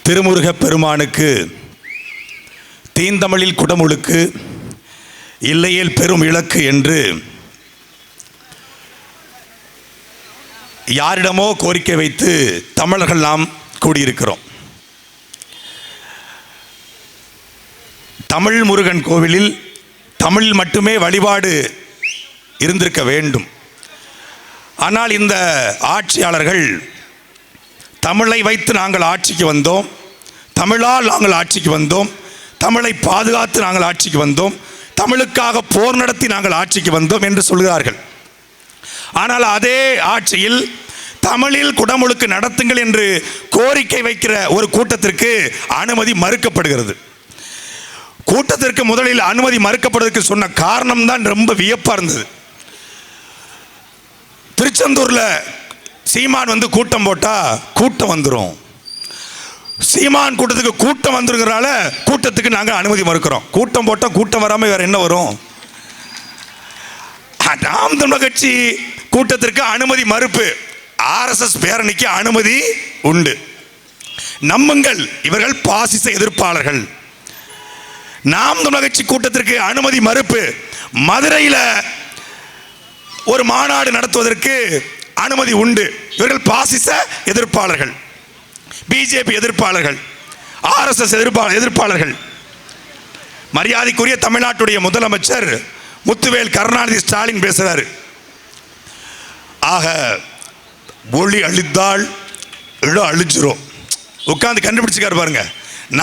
திருமுருகப் பெருமானுக்கு தீந்தமிழில் குடமுழுக்கு இல்லையேல் பெரும் இலக்கு என்று யாரிடமோ கோரிக்கை வைத்து தமிழர்கள் நாம் கூடியிருக்கிறோம். தமிழ் முருகன் கோவிலில் தமிழில் மட்டுமே வழிபாடு இருந்திருக்க வேண்டும். ஆனால் இந்த ஆட்சியாளர்கள் தமிழை வைத்து நாங்கள் ஆட்சிக்கு வந்தோம், தமிழால் நாங்கள் ஆட்சிக்கு வந்தோம், தமிழை பாதுகாத்து நாங்கள் ஆட்சிக்கு வந்தோம், தமிழுக்காக போர் நடத்தி நாங்கள் ஆட்சிக்கு வந்தோம் என்று சொல்கிறார்கள். ஆனால் அதே ஆட்சியில் தமிழில் குடமுழுக்கு நடத்துங்கள் என்று கோரிக்கை வைக்கிற ஒரு கூட்டத்திற்கு அனுமதி மறுக்கப்படுகிறது. கூட்டத்திற்கு முதலில் அனுமதி மறுக்கப்படுவதற்கு சொன்ன காரணம் தான் ரொம்ப வியப்பாக இருந்தது. திருச்செந்தூரில் சீமான் கூட்டம் போட்டால் கூட்டம் வந்துடும், சீமான் கூட்டத்துக்கு கூட்டம் வந்துருங்கிறனால கூட்டத்துக்கு நாங்கள் அனுமதி மறுக்கிறோம். கூட்டம் போட்டால் கூட்டம் வராமல் வேறு என்ன வரும்? நாம் தமிழர் கட்சி கூட்டத்திற்கு அனுமதி மறுப்பு, ஆர்எஸ்எஸ் பேரணிக்கு அனுமதி உண்டு. நம்புங்கள், இவர்கள் பாசிச எதிர்ப்பாளர்கள். நாம் தமிழர் கட்சி கூட்டத்திற்கு அனுமதி மறுப்பு, மதுரையில் ஒரு மாநாடு நடத்துவதற்கு அனுமதி உண்டு. இவர்கள் பாசிச எதிர்ப்பாளர்கள், பிஜேபி எதிர்ப்பாளர்கள், ஆர்எஸ்எஸ் எதிர்ப்பாளர்கள். மரியாதைக்குரிய தமிழ்நாட்டுடைய முதலமைச்சர் முத்துவேல் கருணாநிதி ஸ்டாலின் பேசுறாரு. ஆக மொழி அழித்தால் இடம் அழிஞ்சிரும். உட்காந்து கண்டுபிடிச்சிருக்காரு பாருங்க,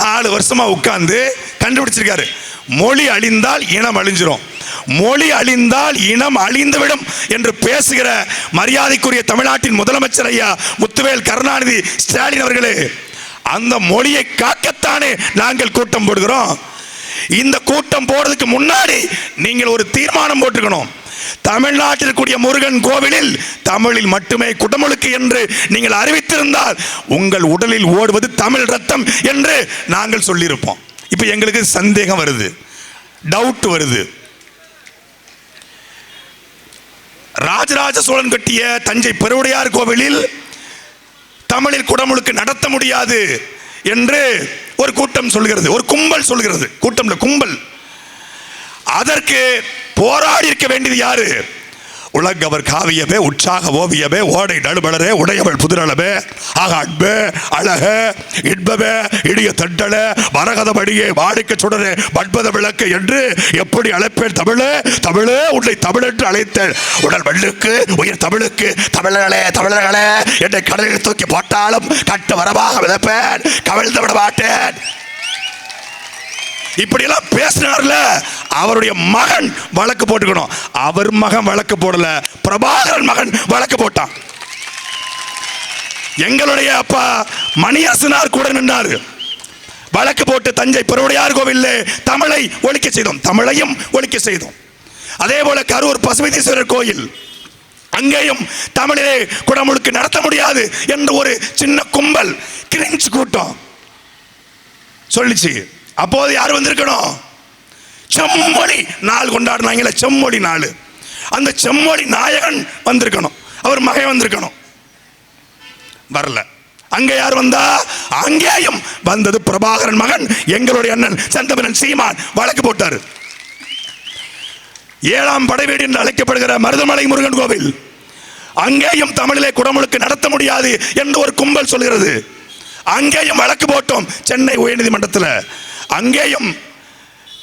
4 வருஷமா உட்கார்ந்து கண்டுபிடிச்சிருக்காரு. மொழி அழிந்தால் இனம் அழிஞ்சிரும், மொழி அழிந்தால் இனம் அழிந்துவிடும் என்று பேசுகிற மரியாதைக்குரிய தமிழ்நாட்டின் முதலமைச்சர் ஐயா முத்துவேல் கருணாநிதி ஸ்டாலின் அவர்களே, அந்த மொழியை காக்கத்தானே நாங்கள் கூட்டம் போடுகிறோம். இந்த கூட்டம் போடுறதுக்கு முன்னாடி நீங்கள் ஒரு தீர்மானம் போட்டுக்கணும். தமிழ்நாட்டில் கூடிய முருகன் கோவிலில் தமிழில் மட்டுமே குடமுழுக்கு என்று நீங்கள் அறிவித்திருந்தால் உங்கள் உடலில் ஓடுவது தமிழ் ரத்தம் என்று நாங்கள் சொல்லியிருப்போம். இப்ப எங்களுக்கு சந்தேகம் வருது, டவுட் வருது. ராஜராஜ சோழன் கட்டிய தஞ்சை பெருவுடையார் கோவிலில் தமிழில் குடமுழுக்கு நடத்த முடியாது என்று ஒரு கூட்டம் சொல்கிறது, ஒரு கும்பல் சொல்கிறது. கூட்டம் கும்பல். அதற்கு போராடி இருக்க வேண்டியது யாரு? உலகவர் காவியமே, உற்சாக ஓவியமே, ஓடை நடுபலரே, உடையவள் புதிரளவே, ஆக அன்பே அழக இன்பமே, இடிய தண்டல மரகதபடியே, வாடிக்க சுடரே, பண்பத விளக்கு என்று எப்படி அழைப்பேன் தமிழே, தமிழே உன்னை தமிழ் என்று அழைத்தேன். உடல் மண்ணுக்கு உயிர் தமிழுக்கு, தமிழர்களே தமிழர்களே என்னை கடலில் தூக்கி போட்டாலும் கட்டு வரமாக விதப்பேன், கவிழ்ந்து விட மாட்டேன். இப்படி எல்லாம் பேசினார்ல, அவருடைய மகன் வழக்கு போட்டுக்கணும். அவர் மகன் வழக்கு போடல, பிரபாகரன் மகன் வழக்கு போட்டான். எங்களுடைய அப்பா மணியரசனார் கூட நின்றார், வழக்கு போட்டு தஞ்சை பெருவுடையார் கோவிலில் தமிழை ஒழிக்க செய்தோம், தமிழையும் ஒழிக்க செய்தோம். அதே போல கரூர் பசுபதீஸ்வரர் கோயில், அங்கேயும் தமிழிலே குடமுழுக்கு நடத்த முடியாது என்று ஒரு சின்ன கும்பல் கிரிஞ்சு கூட்டம் சொல்லிச்சு. அப்போது யார் வந்திருக்கணும்? செம்மொழி நாள் கொண்டாடினாங்களே, செம்மொழி நாள், அந்த செம்மொழி நாயகன் வந்திருக்கணும், அவர் மகன் வந்திருக்கணும். வரல. அங்க யார் வந்தா? அங்கேயும் வந்தது பிரபாகரன் மகன், எங்களுடைய அண்ணன் செந்தமிழன் சீமான் வழக்கு போட்டார். 7ஆம் படைவீடு என்று அழைக்கப்படுகிற மருதமலை முருகன் கோவில், அங்கேயும் தமிழிலே குடமுழுக்கு நடத்த முடியாது என்று ஒரு கும்பல் சொல்கிறது. அங்கேயும் வழக்கு போட்டோம் சென்னை உயர்நீதிமன்றத்தில். அங்கேயும்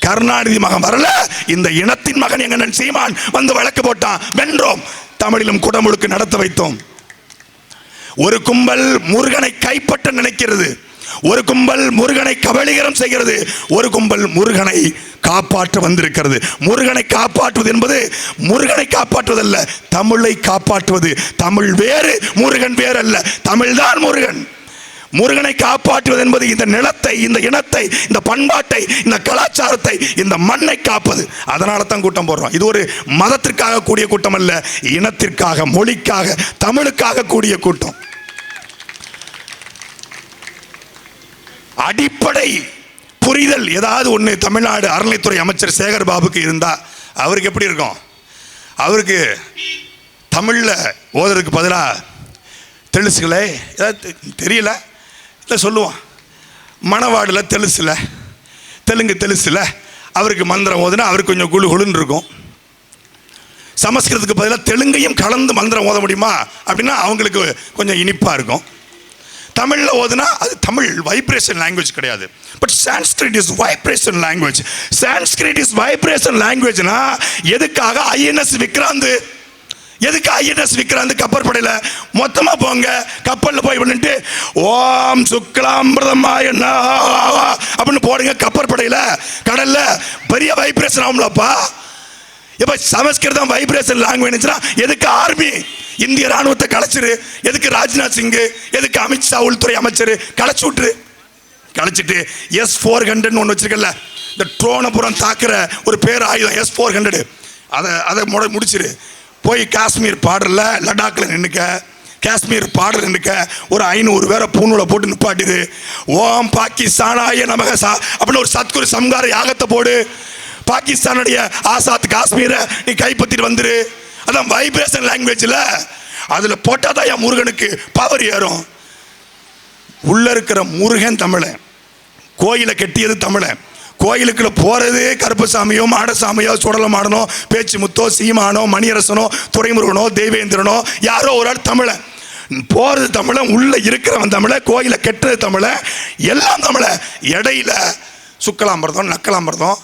கருணாநிதி மகன் வரல, இந்த இனத்தின் மகன் எங்க சீமான் வந்து வழக்கு போட்டான், வென்றோம், தமிழிலும் குடமுழுக்கு நடத்த வைத்தோம். ஒரு கும்பல் முருகனை கைப்பற்ற நினைக்கிறது, ஒரு கும்பல் முருகனை கபலீகரம் செய்கிறது, ஒரு கும்பல் முருகனை காப்பாற்ற வந்திருக்கிறது. முருகனை காப்பாற்றுவது என்பது முருகனை காப்பாற்றுவதல்ல, தமிழை காப்பாற்றுவது. தமிழ் வேறு, முருகன் வேறு அல்ல, தமிழ்தான் முருகன். முருகனை காப்பாற்றுவது என்பது இந்த நிலத்தை, இந்த இனத்தை, இந்த பண்பாட்டை, இந்த கலாச்சாரத்தை, இந்த மண்ணை காப்பது. அதனால தான் கூட்டம் போடுறோம். இது ஒரு மதத்திற்காக கூடிய கூட்டம் அல்ல, இனத்திற்காக, மொழிக்காக, தமிழுக்காக கூடிய கூட்டம். அடிப்படை புரிதல் ஏதாவது ஒன்று தமிழ்நாடு அறநிலைத்துறை அமைச்சர் சேகர் பாபுக்கு இருந்தா அவருக்கு எப்படி இருக்கும்? அவருக்கு தமிழில் ஓதுறதுக்கு பதிலாக தெளிசுகளே ஏதாவது தெரியல இல்லை சொல்லுவான், மணவாடில் தெலுங்கு தெலுசில் அவருக்கு மந்திரம் ஓதுனா அவருக்கு கொஞ்சம் குழு குழுன்னு இருக்கும். சமஸ்கிருதத்துக்கு பதிலாக தெலுங்கையும் கலந்து மந்திரம் ஓத முடியுமா அப்படின்னா அவங்களுக்கு கொஞ்சம் இனிப்பாக இருக்கும். தமிழில் ஓதுனா அது தமிழ் வைப்ரேஷன் லாங்குவேஜ் கிடையாது. But Sanskrit is vibration language. Sanskrit is vibration லாங்குவேஜ்னா எதுக்காக ஐஎன்எஸ் விக்ராந்த், எதுக்கு ஐஎன்எஸ் விக்ராந்த் கப்பற்படையில் மொத்தமாக போங்க, கப்பலில் போய் பண்ணிட்டு ஓம் சுக்லாம்பிரதமாய அப்படின்னு போடுங்க. கப்பற்படையில் கடலில் பெரிய வைப்ரேஷன் ஆகும்லப்பா. இப்போ சமஸ்கிருதம் வைப்ரேஷன் லாங்குவேஜ்னா எதுக்கு ஆர்மி இந்திய ராணுவத்தை கலைச்சிரு, எதுக்கு ராஜ்நாத் சிங், எதுக்கு அமித்ஷா உள்துறை அமைச்சர் கலைச்சிட்டு S-400 ஒன்று வச்சிருக்கல, இந்த ட்ரோனை தாக்குற ஒரு பேர் ஆயுதம் S-400, அதை முடிச்சிரு. போய் காஷ்மீர் பார்டரில் லடாக்கில் நின்றுக்க, காஷ்மீர் பார்டர் நின்றுக்க, ஒரு 500 பேரை பூணூலை போட்டு நிப்பாட்டிடு. ஓம் பாகிஸ்தானாய நமகசா அப்படின்னு ஒரு சத்குரு சம்கார யாகத்தை போடு. பாகிஸ்தானுடைய ஆசாத் காஷ்மீரை நீ கைப்பற்றிட்டு வந்துரு. அதான் வைப்ரேஷன் லாங்குவேஜில் அதில் போட்டாதான் என் முருகனுக்கு பவர் ஏறும். உள்ள இருக்கிற முருகன் தமிழன், கோயிலை கட்டியது தமிழன், கோயிலுக்குள்ள போறது கருப்பசாமியோ மாடசாமியோ சுடல மாடனோ பேச்சு முத்தோ சீமானோ மணியரசனோ துரைமுருகனோ தெய்வேந்திரனோ யாரோ ஒரு ஆள் தமிழன். போறது தமிழன், உள்ள இருக்கிறவன் தமிழன், கோயிலை கெட்டுறது தமிழன், எல்லாம் தமிழன். இடையில சுக்கலாம்பரதம் நக்கலாம்பரதம்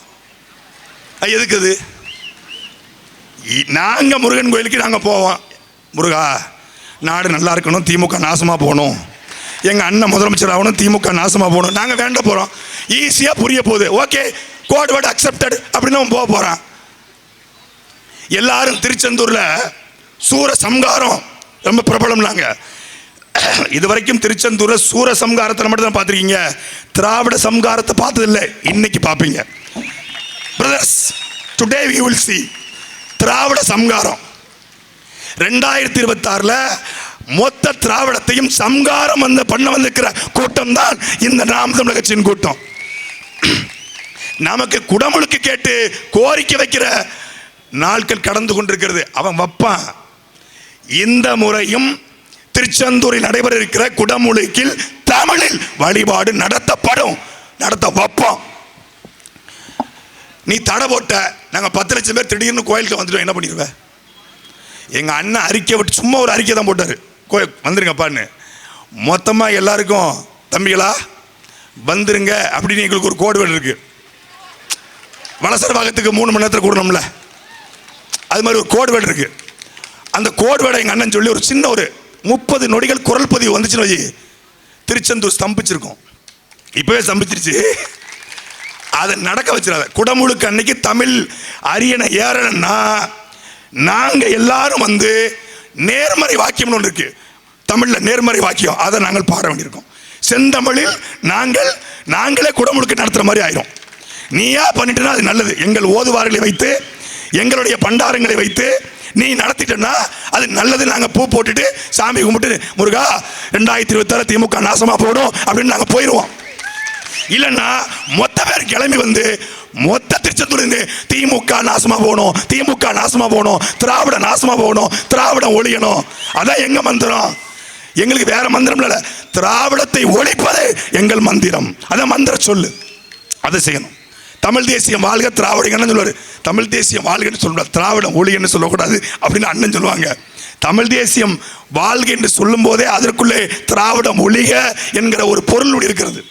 எதுக்குது? நாங்க முருகன் கோயிலுக்கு நாங்க போவோம், முருகா நாடு நல்லா இருக்கணும், திமுக நாசமா போகணும், எங்க அண்ணன் முதலமைச்சர் ஆகணும், திமுக நாசமா போகணும், நாங்க வேண்ட போறோம். ஈஸியா புரிய போகுது. ஓகே, கோட் வேர்ட் அக்செப்டட் அப்படின்னு போக போறான். எல்லாரும் திருச்செந்தூர்ல சூர சம்காரம் ரொம்ப பிரபலம்னாங்க. இதுவரைக்கும் திருச்செந்தூர்ல சூர சம்காரத்தை மட்டும் தான் பார்த்துருக்கீங்க, திராவிட சம்காரத்தை பார்த்தது இல்லை. இன்னைக்கு பார்ப்பீங்க brothers. Today we will see திராவிட சம்காரம். 2026 மொத்த திராவிடத்தையும் சம்காரம் பண்ண வந்திருக்கிற கூட்டம் தான் இந்த நாம் தமிழர் கட்சியின் கூட்டம். நமக்கு குடமுழுக்கு கேட்டு கோரிக்கை வைக்கிற நாட்கள் கடந்து கொண்டிருக்கிறது. அவன் வைப்பான். இந்த முறையும் திருச்செந்தூரில் நடைபெற இருக்கிற குடமுழுக்கில் தமிழில் வழிபாடு நடத்த வைப்போம். நீ தடை போட்ட, நாங்கள் 10 லட்சம் பேர் திடீர்னு கோயிலுக்கு வந்துட்டோம், என்ன பண்ணிடுவேன்? எங்கள் அண்ணன் அறிக்கை விட்டு சும்மா ஒரு அறிக்கை தான் போட்டார், வந்துருங்கப்பான்னு. மொத்தமாக எல்லாருக்கும் தம்பிகளா வந்துருங்க அப்படின்னு எங்களுக்கு ஒரு கோடு வேர்டு இருக்கு. வலசர பாகத்துக்கு 3 மணி நேரத்தில் கூடணும்ல, அது மாதிரி ஒரு கோடு வேர்டு இருக்கு. அந்த கோடு வேர்டை எங்கள் அண்ணன் சொல்லி ஒரு சின்ன ஒரு 30 நொடிகள் குரல் பதிவு வந்துச்சுன்னு வை, திருச்செந்தூர் ஸ்தம்பிச்சிருக்கோம். இப்பவே ஸ்தம்பிச்சிருச்சு. அதை நடக்க வச்சிடாத. குடமுழுக்கு அன்னைக்கு தமிழ் அரியணை ஏறணும்னா நாங்க எல்லாரும் வந்து நேர்மறை வாக்கியம்னு ஒன்று இருக்கு தமிழ்ல, நேர்மறை வாக்கியம், அதை நாங்கள் பாட வேண்டியிருக்கோம். செந்தமிழில் நாங்களே குடமுழுக்கு நடத்துற மாதிரி ஆயிரும். நீயா பண்ணிட்டுனா அது நல்லது. எங்கள் ஓதுவார்களை வைத்து எங்களுடைய பண்டாரங்களை வைத்து நீ நடத்திட்டா அது நல்லது. நாங்கள் பூ போட்டுட்டு சாமி கும்பிட்டு முருகா 2026 திமுக நாசமா போடும் அப்படின்னு நாங்கள் போயிடுவோம். இல்லைன்னா மொத்த பேர் கிளம்பி வந்து மொத்த திருச்செந்தூர் திமுக நாசமா போகணும், திமுக நாசமா போகணும், திராவிட நாசமா போகணும், திராவிடம் ஒழியணும். அதான் எங்க மந்திரம். எங்களுக்கு வேற மந்திரம் இல்லை, திராவிடத்தை ஒழிப்பது எங்கள் மந்திரம். அதான் மந்திர சொல்லு, அதை செய்யணும். தமிழ் தேசியம் வாழ்க திராவிடங்கன்னு சொல்லுவாரு. தமிழ் தேசியம் வாழ்கன்னு சொல்லுவார், திராவிடம் ஒழியன்னு சொல்லக்கூடாது அப்படின்னு அண்ணன் சொல்லுவாங்க. தமிழ் தேசியம் வாழ்க என்று சொல்லும் போதே அதற்குள்ளே திராவிடம் ஒழிக என்கிற ஒரு பொருள் இருக்கிறது.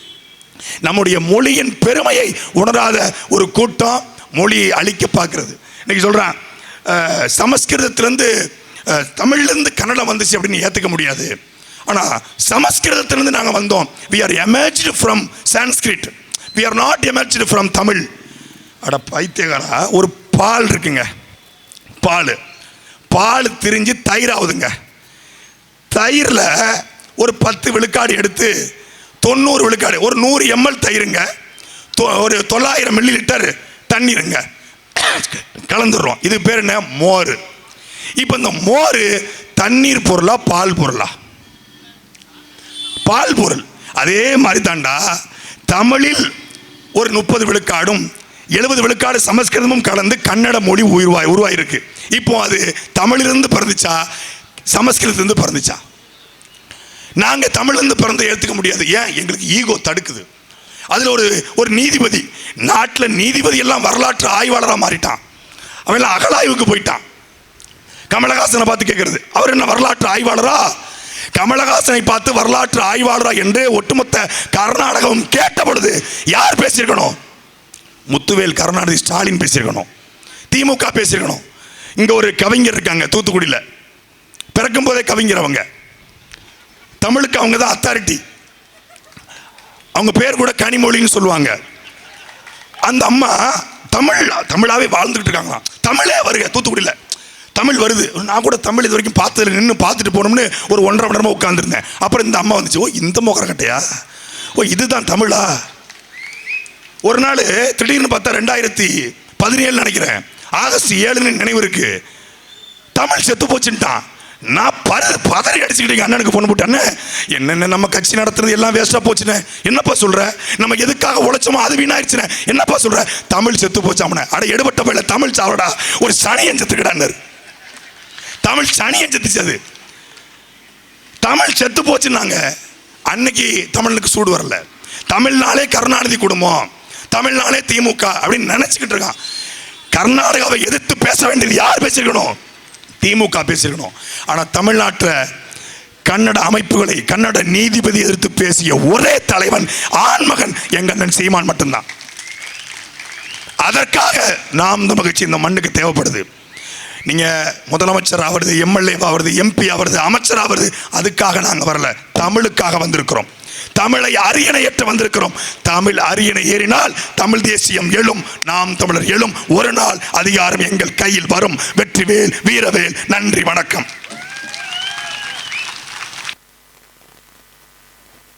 நம்முடைய மொழியின் பெருமையை உணராத ஒரு கூட்டம் மொழியை அழிக்க பார்க்கிறது. இன்னைக்கு சொல்றான் சமஸ்கிருதத்திலிருந்து தமிழ்லேருந்து கன்னடம் வந்துச்சு அப்படின்னு ஏற்றுக்க முடியாது. ஆனால் சமஸ்கிருதத்திலிருந்து நாங்கள் வந்தோம். we are emerged from Sanskrit, we are not emerged from Tamil. அட பைத்தியகாரா, ஒரு பால் இருக்குங்க, பால் திரிஞ்சு தயிர் ஆகுதுங்க. தயிரில் ஒரு 10 விழுக்காடு எடுத்து 90 விழுக்காடு, ஒரு 100 ml தயிருங்க, ஒரு 900 மில்லிலிட்டர் தண்ணீருங்க கலந்துடுறோம். இது பேர் என்ன? மோர். இப்போ இந்த மோர் தண்ணீர் பொருளா பால் பொருளா? பால் பொருள். அதே மாதிரி தாண்டா தமிழில் ஒரு 30 விழுக்காடும் 70 விழுக்காடு சமஸ்கிருதமும் கலந்து கன்னட மொழி உருவாயிருக்கு. இப்போ அது தமிழிலிருந்து பிறந்துச்சா சமஸ்கிருதத்திலிருந்து பிறந்துச்சா? நாங்கள் தமிழ்லேருந்து பிறந்த ஏற்றுக்க முடியாது. ஏன்? எங்களுக்கு ஈகோ தடுக்குது. அதில் ஒரு நீதிபதி, நாட்டில் நீதிபதி எல்லாம் வரலாற்று ஆய்வாளராக மாறிட்டான். அவன் எல்லாம் அகழாய்வுக்கு போயிட்டான். கமலஹாசனை பார்த்து கேட்கறது, அவர் என்ன வரலாற்று ஆய்வாளரா? கமலஹாசனை பார்த்து வரலாற்று ஆய்வாளரா என்று ஒட்டுமொத்த கர்நாடகம் கேட்ட பொழுது யார் பேசியிருக்கணும்? முத்துவேல் கருணாநிதி ஸ்டாலின் பேசியிருக்கணும், திமுக பேசியிருக்கணும். இங்க ஒரு கவிஞர் இருக்காங்க தூத்துக்குடியில், பிறக்கும் போதே கவிஞர். அவங்க தமிழுக்கு அவங்க தான் அத்தாரிட்டி. அவங்க பேர் கூட கனிமொழின்னு சொல்லுவாங்க. அந்த அம்மா தமிழாவே வாழ்ந்துகிட்டு இருக்காங்களாம். தமிழே வருக தூத்துக்குடியில், தமிழ் வருது. நான் கூட தமிழ் இது வரைக்கும் பார்த்ததில்லை, நின்று பார்த்துட்டு போனோம்னு ஒரு 1.5 மணி நேரமாக உட்காந்துருந்தேன். அப்புறம் இந்த அம்மா வந்துச்சு, ஓ இந்த மொகரக்கட்டையா, ஓ இதுதான் தமிழா. ஒரு நாள் திடீர்னு பார்த்தா 2017 நினைக்கிறேன், ஆகஸ்ட் 7 நினைவு இருக்கு, தமிழ் செத்து போச்சுட்டான். நான் பதறி அடிச்சுக்கிட்டீங்க. அண்ணனுக்கு போன் போட்டு, என்னென்ன நம்ம கட்சி நடத்துறது எல்லாம் வேஸ்டா போச்சுன்னு என்னப்பா சொல்ற, நம்ம எதுக்காக உழைச்சோமோ அது வீணாயிருச்சுன்னு என்னப்பா சொல்ற, தமிழ் செத்து போச்சாமன. அட எடுபட்ட போயில தமிழ் சாவடா, ஒரு சனியன் செத்துக்கிட்டாரு. தமிழ் சனியன் செத்துச்சு. அது தமிழ் செத்து போச்சுன்னாங்க. அன்னைக்கு தமிழுக்கு சூடு வரல. தமிழ்நாளே கருணாநிதி குடும்பம், தமிழ்நாளே திமுக அப்படின்னு நினைச்சுக்கிட்டு இருக்கான். கர்நாடகாவை எதிர்த்து பேச வேண்டியது யார் பேசிருக்கணும்? திமுக பேசிருக்கணும். ஆனா தமிழ்நாட்டில் கன்னட அமைப்புகளை, கன்னட நீதிபதி எதிர்த்து பேசிய ஒரே தலைவன் ஆண்மகன் எங்க அண்ணன் சீமான் மட்டும்தான். அதற்காக நாம் இந்த மகிழ்ச்சி இந்த மண்ணுக்கு தேவைப்படுது. நீங்க முதலமைச்சர் ஆவது, எம்எல்ஏ ஆவது, எம்பி ஆவது, அமைச்சர் ஆவது, அதுக்காக நாங்க வரல, தமிழுக்காக வந்திருக்கிறோம். தமிழை அரியணையற்ற வந்திருக்கிறோம். தமிழ் அரியணை ஏறினால் தமிழ் தேசியம் எழும், நாம் தமிழர் எழும். ஒரு நாள் அதிகாரம் எங்கள் கையில் வரும். வெற்றிவேல், வீரவேல். நன்றி, வணக்கம்.